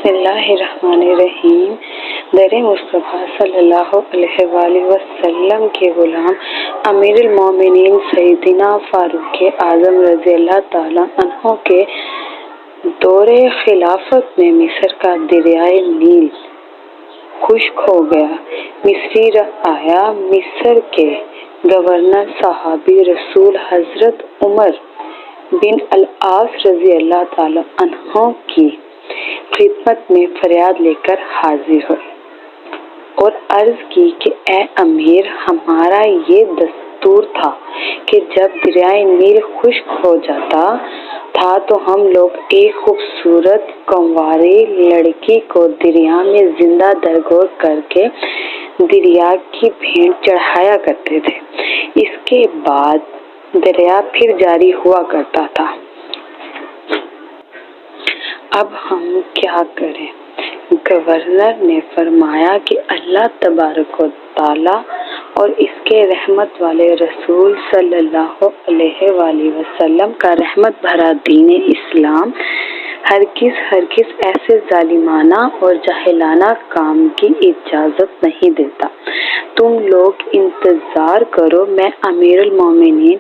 बिस्मिल्लाहिर्रहमानिर्रहीम। दर मुस्तफ़ा सल्लल्लाहु अलैहि वसल्लम के गुलाम अमीरुल मोमिनीन सैयदना फारूक आज़म रज़ी अल्लाह ताला अन्हो के दौरे खिलाफत में मिस्र का दरियाए नील खुश्क हो गया। मिस्री आया। मिस्र के गवर्नर सहाबी रसूल हजरत उमर बिन अल-आस रज़ी अल्लाह ताला अन्हो की खिदमत में फरियाद लेकर हाजिर हुए और अर्ज की कि ए अमीर, हमारा ये दस्तूर था कि जब दरियाए नील खुश्क हो जाता था तो हम लोग एक खूबसूरत कंवारी लड़की को दरिया में जिंदा दरगोर करके दरिया की भेंट चढ़ाया करते थे। इसके बाद दरिया फिर जारी हुआ करता था। अब हम क्या करें? गवर्नर ने फरमाया कि अल्लाह तबारक व तआला और इसके रहमत वाले रसूल सल्लल्लाहु अलैहि वसल्लम का रहमत भरा दीन इस्लाम हरगिज़ ऐसे जालिमाना और जाहिलाना काम की इजाज़त नहीं देता। तुम लोग इंतज़ार करो, मैं अमीरुल मोमिनीन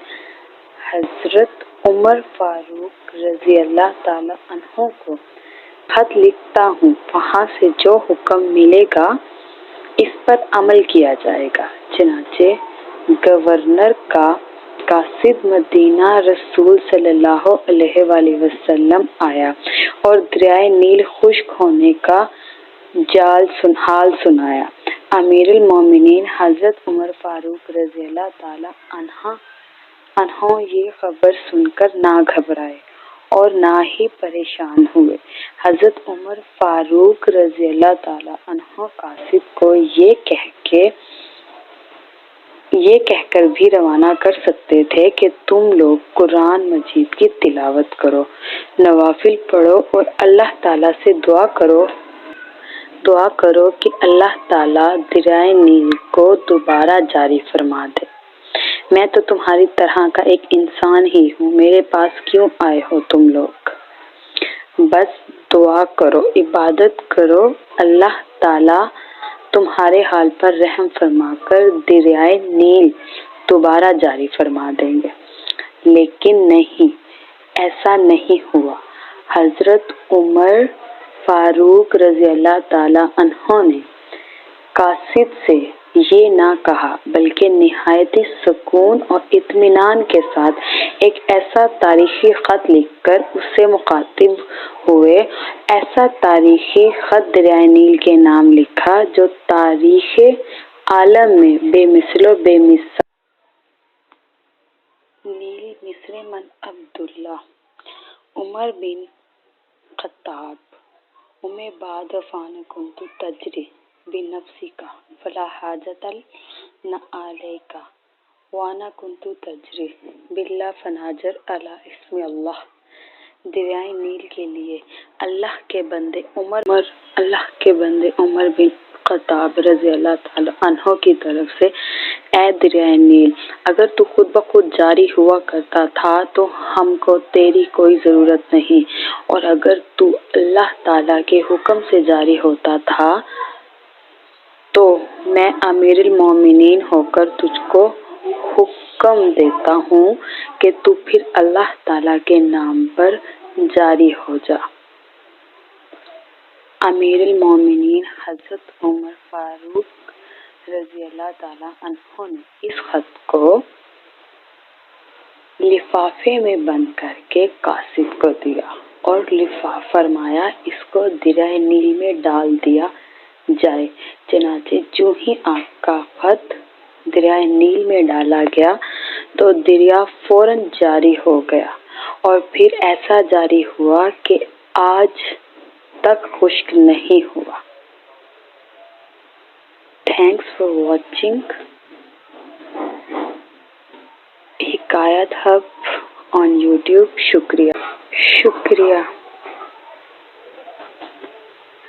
हजरत उमर फारूक रज़ी अल्लाह ताला अन्हो को खत लिखता हूँ। वहाँ से जो हुक्म मिलेगा इस पर अमल किया जाएगा। चनाचे गवर्नर का कासिद मदीना रसूल सल्लल्लाहु अलैहि वसल्लम आया और दरियाए नील खुश्क होने का हाल सुनाया। अमीरुल मोमिनीन हजरत उमर फारूक रज़ी अल्लाह ताला अन्हो ये खबर सुनकर ना घबराए और ना ही परेशान हुए। हजरत उमर फारूक रज़ी अल्लाह ताला अन्हो कासिद को ये कहकर भी रवाना कर सकते थे कि तुम लोग कुरान मजीद की तिलावत करो, नवाफिल पढ़ो और अल्लाह ताला से दुआ करो कि अल्लाह ताला दरियाए नील को दोबारा जारी फरमा दे। मैं तो तुम्हारी तरह का एक इंसान ही हूँ, मेरे पास क्यों आए हो तुम लोग? बस दुआ करो, इबादत करो, अल्लाह ताला तुम्हारे हाल पर रहम फरमाकर दरियाए नील दोबारा जारी फरमा देंगे। लेकिन नहीं, ऐसा नहीं हुआ। हजरत उमर फारूक रज़ी अल्लाह ताला अन्हो ने कासिद से ये ना कहा, बल्कि निहायती सुकून और इत्मीनान के साथ एक ऐसा तारीखी खत लिखकर उससे मुखातिब हुए। ऐसा तारीखी खत दरियाए नील के नाम लिखा जो तारीखे आलम में बेमिसलो बेमिसाल। नील मिस्र मन अब्दुल्ला उमर बिन खत्ताब उमे बाद फान कुंतु तजरी बिनफ्सिका फला हाजतल न आलेका वाना कुंतु तजरी बिल्ला फनाजर अला इस्मी अल्लाह। दरियाए नील के लिए अल्लाह के बंदे उमर बिन खत्ताब रज़ी अल्लाह ताला अन्हो की तरफ से, ए दरियाए नील, अगर तू खुद ब खुद जारी हुआ करता था तो हमको तेरी कोई ज़रूरत नहीं, और अगर तू अल्लाह ताला के हुक्म से जारी होता था तो मैं अमीरुल मोमिनीन होकर तुझको हुक्म देता हूँ कि तू फिर अल्लाह ताला के नाम पर जारी हो जा। अमीरुल मोमिनीन हजरत उमर फारूक रज़ी अल्लाह ताला अन्हो ने इस खत को लिफाफे में बंद करके कासिद को दिया और फरमाया इसको दरियाए नील में डाल दिया जाए। चनाचे जो ही आपका खत दरियाए नील में डाला गया तो दरिया फौरन जारी हो गया और फिर ऐसा जारी हुआ कि आज तक खुश्क नहीं हुआ। Thanks for watching Hikayat hub on YouTube. शुक्रिया।